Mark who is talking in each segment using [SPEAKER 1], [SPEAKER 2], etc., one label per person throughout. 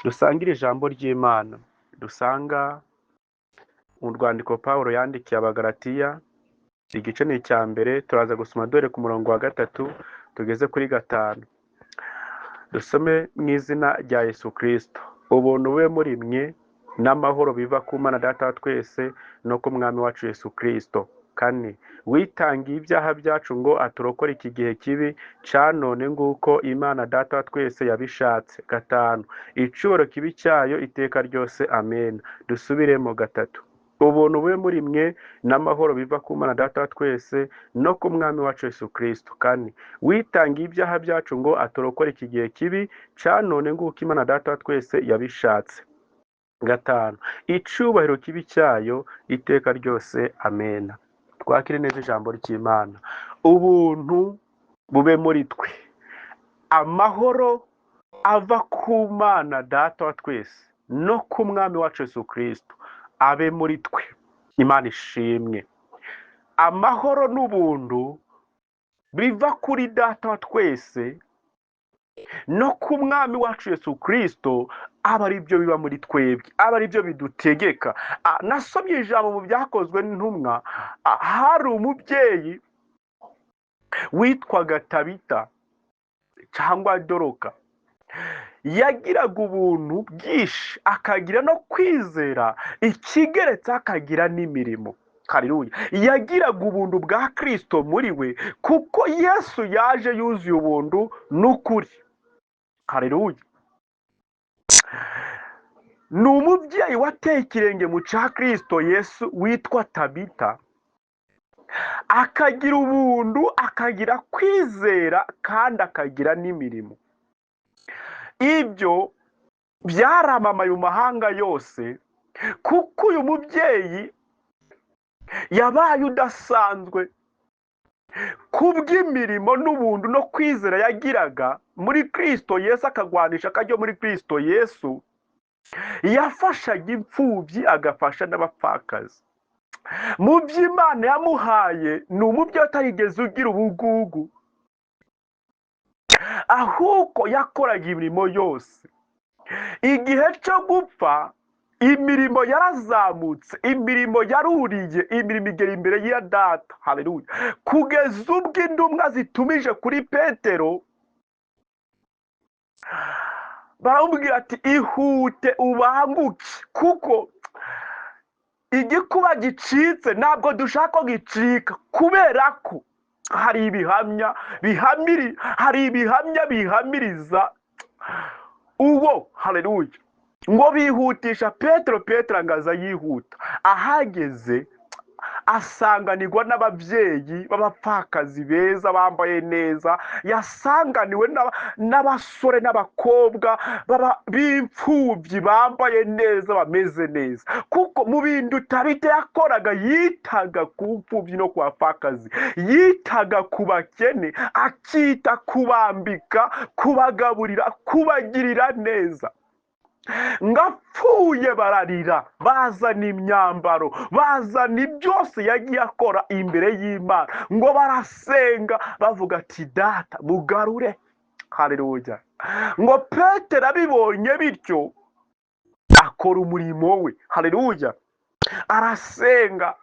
[SPEAKER 1] dusangire ijambo ry'Imana dusanga mu rwandiko Pawulo yandikiye Abagalatiya, igice ni icya mbere, turaza gusoma dore ku murongo wa 3 tugeze kuri 5. Dusome mu izina rya Yesu Kristo. Ubuntu bube muri mwe n'amahoro biva ku Mana Data wa twese no ku Mwami wacu Yesu Kristo. 4. Witangiye ibyaha byacu ngo aturokore iki gihe kibi ca none nguko Imana Data wa twese yabishatse. 5. Icubahiro kibi cyayo iteka ryose. Amen. Dusubiremo 3. Ubuntu bube muri mwe n'amahoro biva ku Mana Data wa twese no ku Mwami wacu Yesu Kristo. 4. Witangiye ibyaha byacu ngo aturokore iki gihe kibi ca none nguko Imana Data wa twese yabishatse. 5. Icubahiro kibi cyayo iteka ryose. Amen. Twakire neza ijambo ry'Imana. Ubuntu bube muri twe, amahoro ava ku Mana Data wa twese no ku Mwami wacu Yesu Kristo abe muri twe. Imana ishimwe. Amahoro n'ubuntu biva kuri Data wa twese no ku Mwami wacu Yesu Kristo aba ari byo biba muri twebwe, aba ari byo bidutegeka. Nasomye ijambo mu byakozwe n'intumwa, hari umubyeyi witwaga Tabita cyangwa Doroka, yagiraga ubuntu bwinshi, akagira no kwizera ikigeretse, akagira n'imirimo. Haleluya. Yagiraga ubuntu bwa Kristo muri we, kuko Yesu yaje yuzuye ubuntu n'ukuri. Haleluya. Ni umubyeyi wateye ikirenge mu cya Kristo Yesu witwa Tabita, akagira ubuntu, akagira kwizera, kandi akagira n'imirimo. Ibyo byaramamaye mu mahanga yose, kuko uyu mubyeyi yabaye udasanzwe kubw'imirimo n'ubuntu no kwizera yagiraga muri Kristo Yesu, akagwanisha akaryo muri Kristo Yesu. Yafashaga imfubyi, agafasha n'abapfakazi. Mu by'Imana yamuhaye, ni umubyeyi utarigeze ugira ubugugu, ahubwo yakoraga imirimo yose. Igihe cyo gupfa, imirimo yarazamutse, imirimo yaruriye, imirimo igera imbere ya Data. Haleluya. Kugeza ubwo intumwa zitumije kuri Petero, baramubwira ati ihute ubanguke, kuko igikuba gicitse ntabwo dushaka ko gicika, kubera ko hari ibihamya bihamiriza uwo. Haleluya. Ngo bihutisha Petero angaza yihuta. Ahageze asanganirwa n'ababyeyi b'abapfakazi beza bambaye neza, yasanganiwe n'abasore n'abakobwa b'imfubyi bambaye neza, bameze neza. Kuko mu bintu Tabita yakoraga, yitaga ku mfubyi no ku bapfakazi, yitaga ku bakene, akita kubambika, kubagaburira, kubagirira neza. Ngapfuye bararira, bazana imyambaro, bazana byose yagiye akora imbere y'Imana, ngo barasenga bavuga ati Data mugarure. Haleluya. Ngo Petero abibonye bityo akora umurimo we. Haleluya. Arasenga.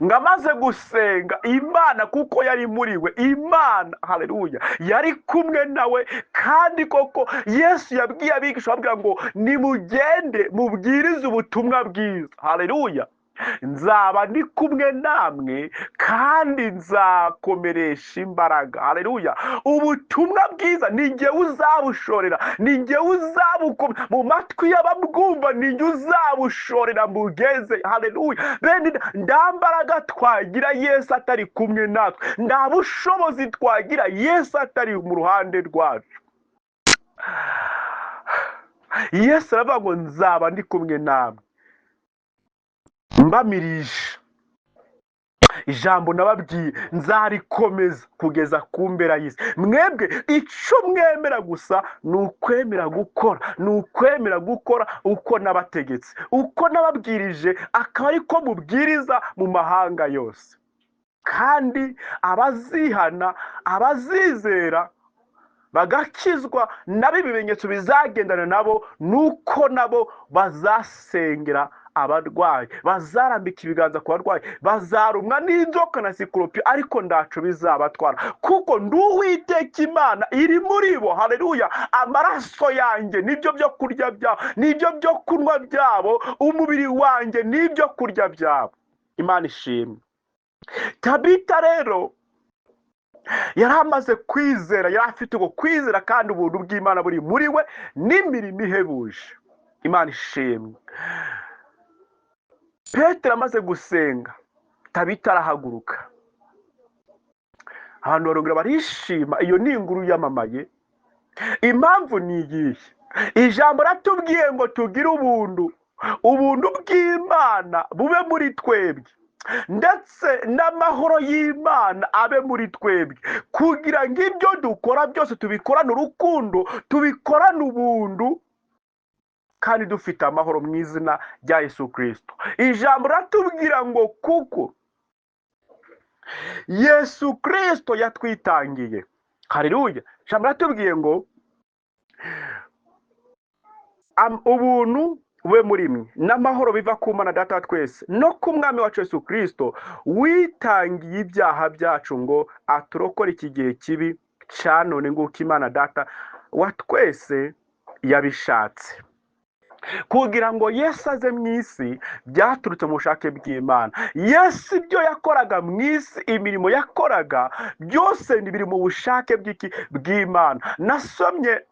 [SPEAKER 1] Ngo amaze gusenga, Imana kuko yari muri we, Imana, haleluya, yari kumwe nawe. Kandi koko Yesu yabwiye abigisha, ababwira ngo nimugende mubwirize ubutumwa bwiza. Haleluya. Nzaba ndi kumwe namwe kandi nzakomeresha imbaraga. Haleluya. Ubutumwa bwiza ni njye uzabushorera, ni njye uzabukomeza mu matwi y'ababwumva, ni njye uzabushorera mugeze. Haleluya. Bene nda mbaraga twagira Yesu atari kumwe natwe, nda bushobozi twagira Yesu atari mu ruhande rwacu. Yesu aravuga ngo nzaba ndi kumwe namwe. Mbamirije ijambo nababwiye, nzarikomeza kugeza ku mpera y'isi. Mwebwe icyo mwemera gusa ni ukwemera gukora, ni ukwemera gukora uko nabategetse, uko nababwirije, akaba ariko mubwiriza mu mahanga yose. Kandi abazihana, abazizera, bagakizwa nabo ibimenyetso bizagendana nabo nuko nabo bazasengera abarwayi, bazarambika ibiganza ku barwayi, bazarumwa n'inzoka na sikoropiyo ariko ndaco bizabatwara, kuko ndi Uwiteka Imana iri muri bo. Haleluya! Amaraso yanjye nibyo byo kurya byabo, nibyo byo kunywa byabo, umubiri wanjye nibyo kurya byabo. Imana ishimwe. Tabita rero yari amaze kwizera, yari afite uko kwizera, kandi ubuntu bw'Imana buri muri we n'imirimo ihebuje. Imana ishimwe. Petero amaze gusenga, Tabita arahaguruka. Abantu barongera barishima. Iyo ni inkuru yamamaye. Impamvu ni iyihe? Ijambo ratubwiye ngo tugire ubuntu bw'Imana bube muri twebwe, ndetse n'amahoro y'Imana abe muri twebwe, kugira ngo ibyo dukora byose tubikorane urukundo, tubikorane ubuntu, kandi dufite amahoro mu izina rya Yesu Kristo. Ijambo ratubwira ngo kuko Yesu Kristo yatwitangiye. Haleluya! Ijambo ratubwiye ngo ubuntu we muri mwe n'amahoro biva ku Mana Data wa twese no ku Mwami wacu Yesu Kristo, witangiye ibyaha byacu ngo aturokore iki gihe kibi cya none, nguko Imana Data wa twese yabishatse. Kugira ngo Yesu aze mu isi byaturutse mu bushake bw'Imana. Yesu ibyo yakoraga mu isi, imirimo yakoraga byose biri mu bushake bw'Imana. Nasomye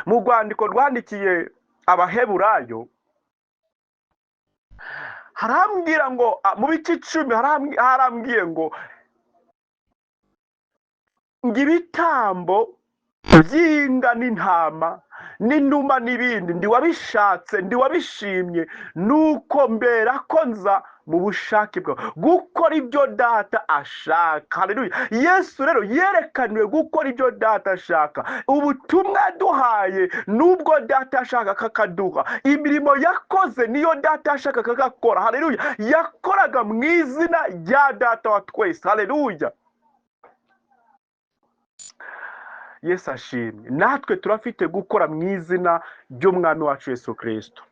[SPEAKER 1] mu rwandiko rwandikiye Abaheburayo, harambwira ngo mu bice 10 harambwiye ngo ibitambo by'inga n'intama n'inuma n'ibindi ndi wabishatse, ndi wabishimye, nuko mbera ko nza mu bushake bwawe gukora ibyo Data ashaka. Haleluya! Yesu rero yerekaniwe gukora ibyo Data ashaka. Ubutumwa duhaye nubwo Data ashaka kakaduha, imirimo yakoze niyo Data ashaka kakakora. Haleluya! Yakoraga mu izina rya Data wa twese. Haleluya! Yesu ashimwe. Natwe turafite gukora mu izina ry'Umwami wacu Yesu Kristo.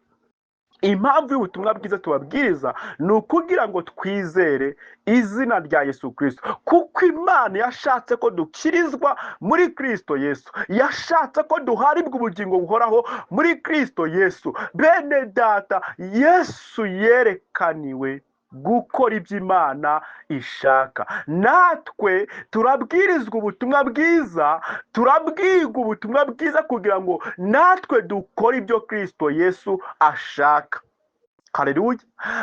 [SPEAKER 1] Impamvu y'ubutumwa bwiza tubabwiriza ni ukugira ngo twizere izina rya Yesu Kristo, kuko Imana yashatse ko dukirizwa muri Kristo Yesu, yashatse ko duharirwa ubugingo buhoraho muri Kristo Yesu. Bene Data, Yesu yerekaniwe gukora ibyo Imana ishaka. Natwe turabwirizwa ubutumwa bwiza, turabwirwa ubutumwa bwiza kugira ngo natwe dukore ibyo Kristo Yesu ashaka. Haleluya!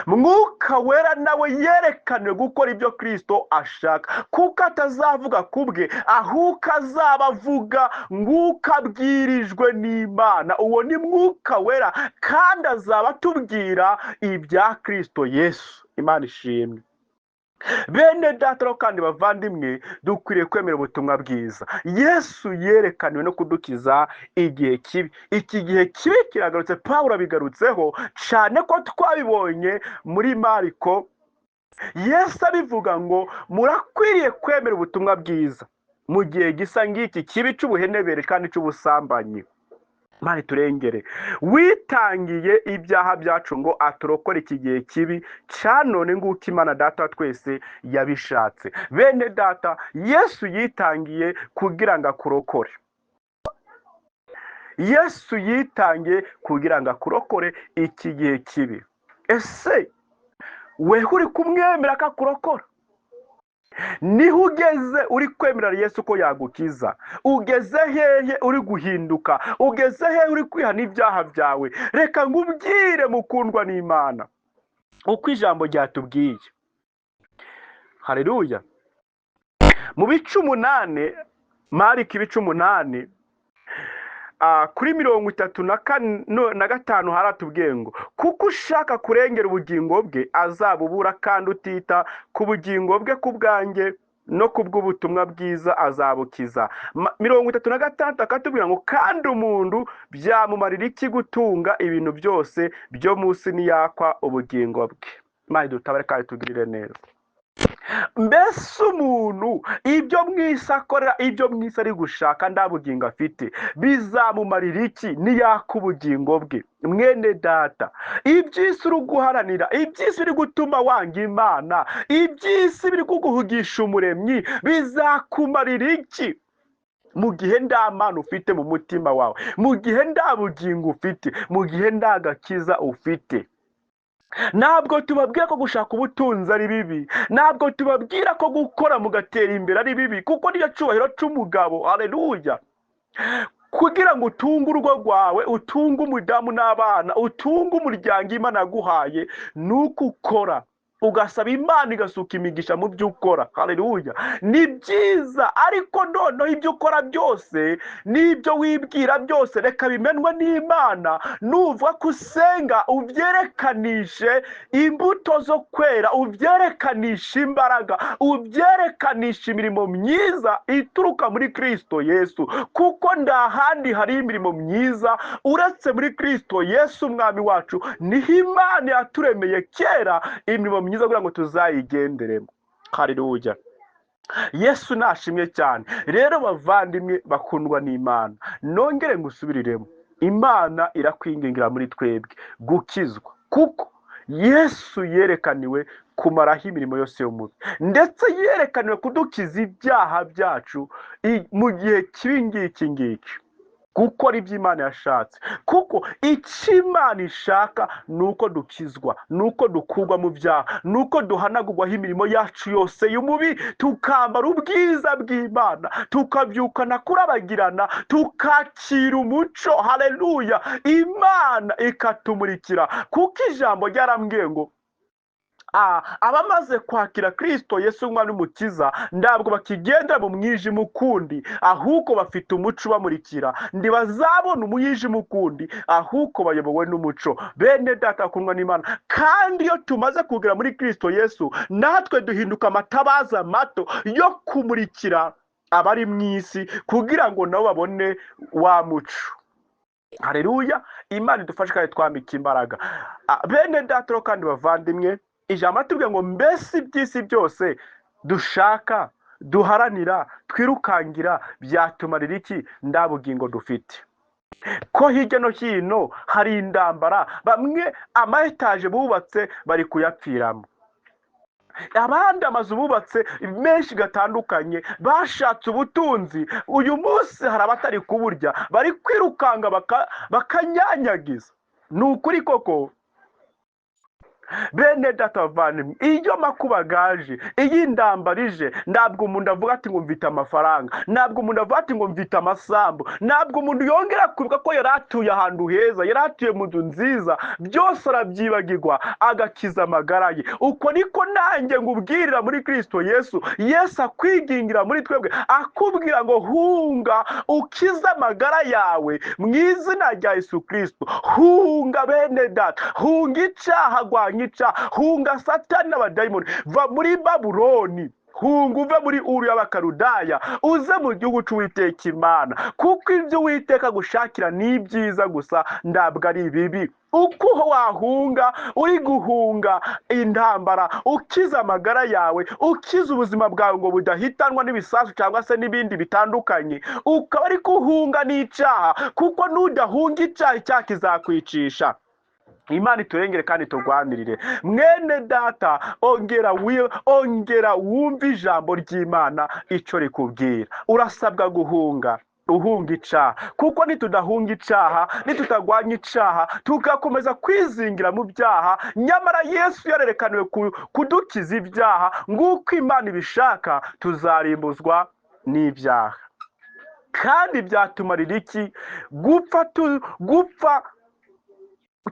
[SPEAKER 1] Mwuka Wera nawe yerekaniwe gukora ibyo Kristo ashaka, kuko atazavuga kubwe, ahubwo azaba avuga nguko abwirijwe n'Imana. Uwo ni Mwuka Wera, kandi azaba atubwira ibya Kristo Yesu. Imana ishimwe. Bene Data kandi bavandimwe, dukwiriye kwemera ubutumwa bwiza. Yesu yerekaniwe no kudukiza igihe kibi. Iki gihe kibi kiragarutse. Pawulo abigarutseho cyane ko twabibonye muri Mariko. Yesu abivuga ngo murakwiriye kwemera ubutumwa bwiza mu gihe gisa ngiki kibi cy'ubuhenebere kandi cy'ubusambanyi. Mari turengere. Witangiye ibyaha byacu ngo aturokore iki gihe kibi cya none, nguko Imana Data wa twese yabishatse. Bene Data, Yesu yitangiye kugira ngo akurokore. Yesu yitangiye kugira ngo akurokore iki gihe kibi. Ese wewe uri kumwemera ko akurokora? Niho ugeze uri kwemerera Yesu ko yagukiza? Ugeze hehe uri guhinduka? Ugeze hehe uri kwihana ibyaha byawe? Reka ngubwire mukundwa n'Imana uko ijambo ryatubwiye. Haleluya! Mu bice 8, Mariko ibice 8 kuri 35 haratubwiye ngo kuko ushaka kurengera ubugingo bwe azabubura, kandi utita ku bugingo bwe ku bwanjye no kubw'ubutumwa bwiza azabukiza. 36 akatubwira ngo kandi umuntu byamumarira iki gutunga ibintu byose byo munsi niyakwa ubugingo bwe. Imana dutabare kandi tugirire neza. mbese umuntu ibyo mwisi akorera, ibyo mwisi ari gushaka nta bugingo afite, bizamumarira iki niyaka ubugingo bwe? Mwene data, iby'isi uri guharanira, iby'isi biri gutuma wanga Imana, iby'isi biri kuguhugisha umuremyi, bizakumarira iki mu gihe nta Mana ufite mu mutima wawe, mu gihe nta bugingo ufite, mu gihe nta gakiza ufite? Ntabwo tubabwira ko gushaka ubutunzi ari bibi, ntabwo tubabwira ko gukora mugatera imbere ari bibi, kuko niyo cyubahiro cy'umugabo. Haleluya! kugira ngo utunge urugo rwawe, utunge umudamu n'abana, utunge umuryango Imana yaguhaye, ni uko ukora ugasaba Imana igasuka imigisha mu byo ukora. Haleluya! ni byiza, ariko noneho ibyo ukora byose n'ibyo wibwira byose reka bimenwe n'Imana. nuvuga ko usenga, ubyerekanishe imbuto zo kwera, ubyerekanishe imbaraga, ubyerekanishe imirimo myiza ituruka muri Kristo Yesu, kuko nta handi hari imirimo myiza uretse muri Kristo Yesu umwami wacu. niho Imana yaturemeye kera imirimo myiza kugira ngo tuzayigenderemo. Haleluya! Yesu nashimye cyane. Rero bavandimwe bakundwa n'Imana, nongere ngusubiriremo, Imana irakwingingira muri twebwe gukizwa, kuko Yesu yerekaniwe kumaraho imirimo yose y'umubi, ndetse yerekaniwe kudukiza ibyaha byacu mu gihe kibi ngiki, gukora ibyo Imana yashatse. kuko icyo Imana ishaka ni uko dukizwa, ni uko dukurwa mu byaha, ni uko duhanagurwaho imirimo yacu yose y'umubi, tukambara ubwiza bw'Imana, tukabyukana kurabagirana, tukakira umuco. Haleluya! Imana ikatumurikira, kuko ijambo ryarambwiye ngo abamaze kwakira Kristo Yesu umwami n'umukiza ntabwo bakigendera mu mwijima ukundi, ahubwo bafite umuco ubamurikira. Ntibazabona umwijima ukundi, ahubwo bayobowe n'umuco. Bene data bakundwa n'Imana, kandi iyo tumaze kugera muri Kristo Yesu, natwe duhinduka amatabaza mato yo kumurikira abari mu isi, kugira ngo nabo babone wa muco. Haleluya! Imana idufashe kandi twambike imbaraga. Bene data kandi bavandimwe, ijambo atubwira ngo mbese iby'isi byose dushaka, duharanira, twirukangira byatumarira iki nta bugingo dufite? ko hirya no hino hari indambara, bamwe ama-etaje bubatse bari kuyapfiramo, abandi amazu bubatse menshi gatandukanye, bashatse ubutunzi, uyu munsi hari abatari kuburya, bari kwirukanga bakanyanyagiza. ni ukuri koko bene data bavandimwe, iyo makuba gaje, iyo indambara ije, ntabwo umuntu avuga ati ngo mfite amafaranga, ntabwo umuntu avuga ati ngo mfite amasambu, ntabwo umuntu yongera kwibuka ko yari atuye ahantu heza, yari atuye mu nzu nziza, byose arabyibagirwa agakiza amagara ye. uko niko nanjye ngubwirira muri Kristo Yesu. Yesu akwigingira muri twebwe, akubwira ngo hunga ukize amagara yawe mu izina rya Yesu Kristo. hunga bene data, hunga icyaha, rwanya hunga Satani n'abadayimoni, va muri Babuloni, hunga uve muri Uru y'Abakaludaya, uze mu gihugu cy'Uwiteka Imana, kuko ibyo Uwiteka gushakira ni byiza gusa, ntabwo ari bibi. uko wahunga, uri guhunga intambara, ukiza amagara yawe, ukiza ubuzima bwawe ngo budahitanwa n'ibisasu cyangwa se n'ibindi bitandukanye, ukaba ari guhunga n'icyaha, kuko n'udahunga icyaha, icyaha kizakwicisha. Imana iturengere kandi turwanirire. mwene data, ongera wumve ijambo ry'Imana icyo rikubwira. urasabwa guhunga, uhunga icyaha, kuko nitudahunga icyaha, nitutagwanya icyaha, tugakomeza kwizingira mu byaha, nyamara Yesu yarerekaniwe kudukiza ibyaha, nguko Imana ibishaka, tuzarimbuzwa n'ibyaha. kandi byatumarira iki? gupfa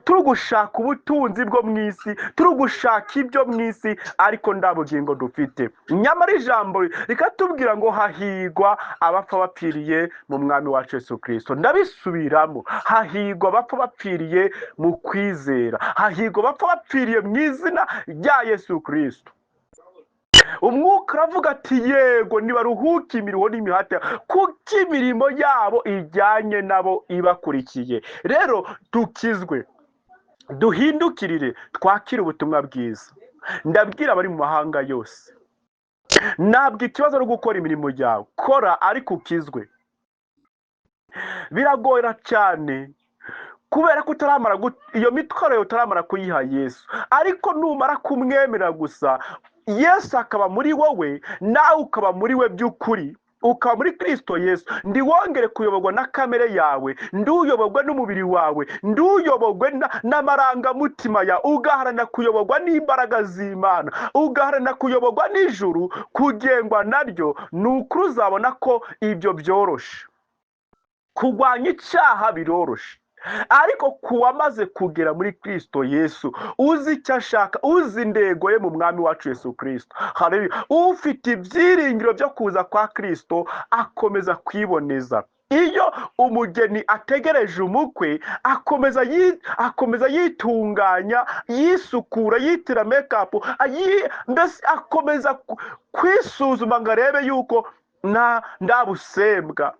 [SPEAKER 1] turi gushaka ubutunzi bwo mu isi, turi gushaka ibyo mu isi, ariko nta bugingo dufite. nyamara ijambo rikatubwira ngo hahigwa abapfa bapfiriye mu mwami wacu Yesu Kristo. ndabisubiramo, hahigwa abapfa bapfiriye mu kwizera, hahigwa abapfa bapfiriye mu izina rya Yesu Kristo. umwuka aravuga ati yego, nibaruhuke imirimo n'imihati, kuko imirimo yabo ijyanye nabo ibakurikiye. rero dukizwe, duhindukirire, twakire ubutumwa bwiza. ndabwira abari mu mahanga yose, ntabwo ikibazo ari gukora imirimo yawe, kora ariko ukizwe. Biragora cyane kubera ko iyo mitwaro yawe utaramara kuyiha Yesu, ariko numara kumwemerera gusa Yesu akaba muri wowe, nawe ukaba muri we by'ukuri, ukaba muri Kristo Yesu, ndiwongere kuyoborwa na kamere yawe, nduyoborwe n'umubiri wawe, nduyoborwe n'amarangamutima yawe, ugaharanira kuyoborwa n'imbaraga z'Imana, ugaharanira kuyoborwa n'ijuru, kugengwa naryo, ni ukuri uzabona ko ibyo byoroshe. Kurwanya icyaha biroroshe, ariko kuwamaze kugera muri Kristo Yesu, uzi icyo ashaka, uzi intego ye mu mwami wacu Yesu Kristo, haleluya, ufite ibyiringiro byo kuza kwa Kristo, akomeza kwiboneza. Iyo umugeni ategereje umukwe, akomeza yitunganya, yisukura, yitira make-up, mbese akomeza kwisuzuma ngo arebe yuko nta busembwa,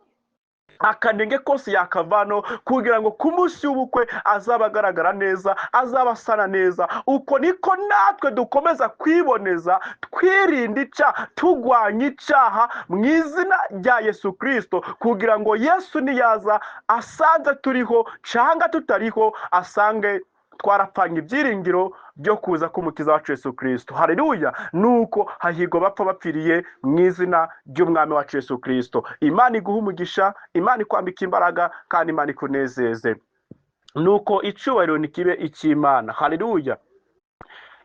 [SPEAKER 1] akanenge kose yakavano, kugira ngo ku munsi w'ubukwe azaba agaragara neza, azaba asana neza. Uko niko natwe dukomeza kwiboneza, twirinda icyaha, turwanya icyaha mu izina rya Yesu Kristo, kugira ngo Yesu niyaza asanze turiho cyangwa tutariho, asange twarapfanye ibyiringiro byo kuza k'umukiza wacu Yesu Kristo. Haleluya. Nuko hahirwa bapfa bapfiriye mu izina ry'umwami wacu Yesu Kristo. Imana iguha umugisha, Imana ikwambika imbaraga, kandi Imana ikunezeze. Nuko icubahiro nikibe icy'Imana. Haleluya.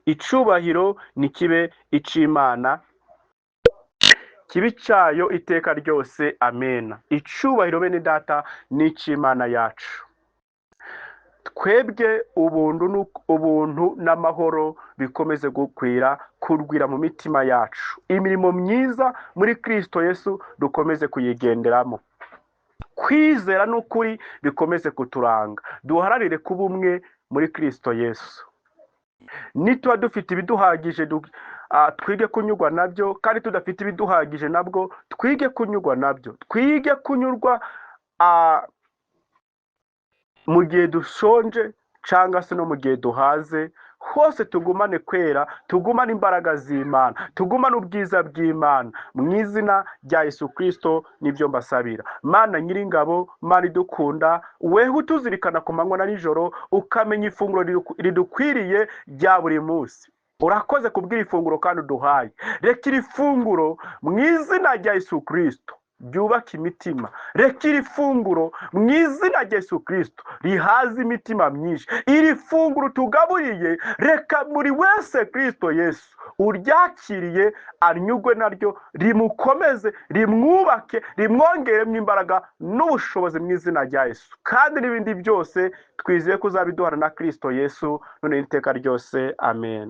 [SPEAKER 1] Icubahiro nikibe icy'Imana, kibi cyayo iteka ryose. Amen. Icubahiro bene data ni icy'Imana yacu. Twebwe ubuntu n'amahoro bikomeze kurwira mu mitima yacu. Imirimo myiza muri Kristo Yesu dukomeze kuyigenderamo. Kwizera n'ukuri bikomeze kuturanga. Duharanire kuba umwe muri Kristo Yesu. Nituba dufite ibiduhagije, twige kunyurwa nabyo, kandi tudafite ibiduhagije nabwo twige kunyurwa nabyo. Twige kunyurwa mu gihe dushonje cyangwa se no mu gihe duhaze, hose tugumane kwera, tugumane imbaraga z'Imana, tugumane ubwiza bw'Imana. Mu izina rya Yesu Kristo nibyo mbasabira. Mana nyiringabo, Mana idukunda, wewe utuzirikana ku manywa na nijoro, ukamenya ifunguro ridukwiriye rya buri munsi. Urakoze kubwira ifunguro kandi uduhaye. Reka iri funguro mu izina rya Yesu Kristo ryubaka imitima. Reka iri funguro mu izina rya Yesu Kristo rihaza imitima myinshi. Iri funguro tugaburiye, reka muri wese Kristo Yesu uryakiriye anyugwe naryo, rimukomeze, rimwubake, rimwongeremo imbaraga n'ubushobozi mu izina rya Yesu. Kandi n'ibindi byose twizeye ko uzabiduhana na Kristo Yesu none iteka ryose. Amen.